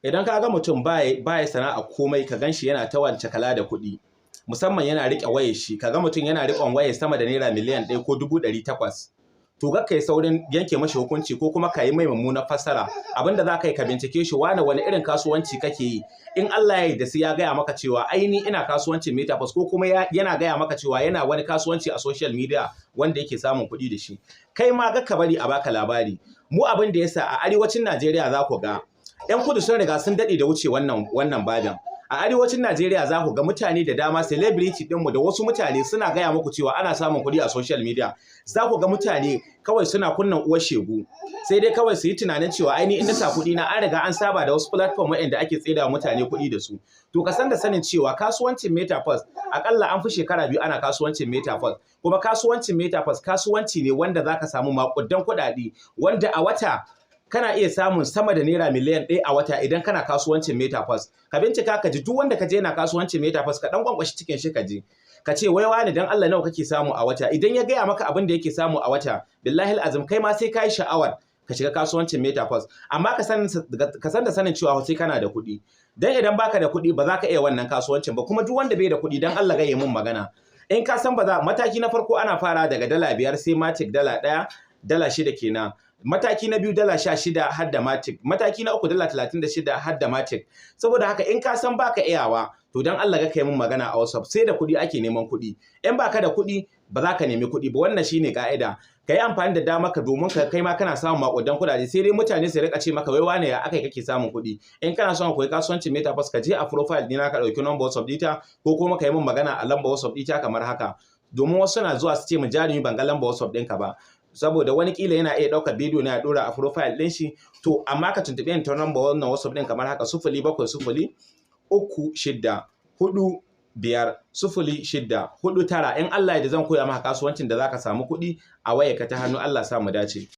Idan ka ga mutum baya sana'a komai ka ganshi yana ta wance kala da kuɗi, musamman yana riƙe wayar shi, ka ga mutum yana riƙon wayar sama da naira miliyan 1 ko 800,000. To ga kai saurin yanke mashi hukunci ko kuma ka yi mai mummunar fassara. Abinda za ka yi ka bincike shi wani irin kasuwanci kake yi. In Allah ya yarda sai ya gaya maka cewa ai ni ina kasuwancin metaverse, ko kuma yana gaya maka cewa yana wani kasuwanci a social media wanda yake samun kuɗi da shi. Kai ma ga ka bari a baka labari. Mu abin da yasa a arewacin Najeriya za ku ga 'yan kudu sun riga sun daɗe da wuce wannan babin. A arewacin Najeriya za ku ga mutane da dama, celebrity ɗinmu da wasu mutane suna gaya muku cewa ana samun kuɗi a social media. Za ku ga mutane kawai suna kunnan uwar shegu, sai dai kawai su yi tunanin cewa ai ni in na sa kuɗi na, an riga an saba da wasu platform waɗanda ake tsaida wa mutane kuɗi da su. To ka san da sanin cewa kasuwancin metaverse akalla an fi shekara 2 ana kasuwancin metaverse, kuma kasuwancin metaverse kasuwanci ne wanda za ka samu maƙudan kuɗaɗe, wanda a wata kana iya samun sama da naira miliyan 1 a wata idan kana kasuwancin metaverse. Ka bincika ka ji duk wanda ka je yana kasuwancin metaverse, ka dan kwankwashi cikin shi ka je ka ce wai wani dan Allah nawa kake samu a wata. Idan ya gaya maka abin da yake samu a wata, billahi alazim kai ma sai ka yi sha'awar ka shiga kasuwancin metaverse. Amma ka san da sanin cewa sai kana da kuɗi, dan idan baka da kuɗi ba za ka iya wannan kasuwancin ba. Kuma duk wanda bai da kuɗi dan Allah ga mun magana. In ka san ba za, mataki na farko ana fara daga $5 sai matic $1, $6 kenan. Mataki na biyu $16 har da matic, mataki na uku $36 har da matic. Saboda haka in ka san baka iyawa, to dan Allah ga kai mun magana a WhatsApp. Sai da kuɗi ake neman kuɗi. In baka da kuɗi ba za ka nemi kuɗi ba. Wannan shine ka'ida. Ka yi amfani da dama ka domin kai ma kana samun maƙudan kuɗaɗe. Sai dai mutane su rika ce maka wai wane ya akai kake samun kuɗi. In kana son ka koyi kasuwancin metaverse, ka je a profile ɗina ka ɗauki number WhatsApp ɗita, ko kuma ka yi mun magana a lambar WhatsApp ɗita kamar haka. Domin wasu suna zuwa su ce mu jarumi ban ga lambar WhatsApp ɗinka ba. Saboda wani kila yana iya ɗaukar bidiyo na ya ɗora a profile ɗin shi. To amma ka tuntuɓe ni ta number wannan WhatsApp ɗin kamar haka: 0703-36-45-06-49. In Allah ya da zan koya maka kasuwancin da zaka samu kuɗi a wayarka ta hannu. Allah sa mu dace.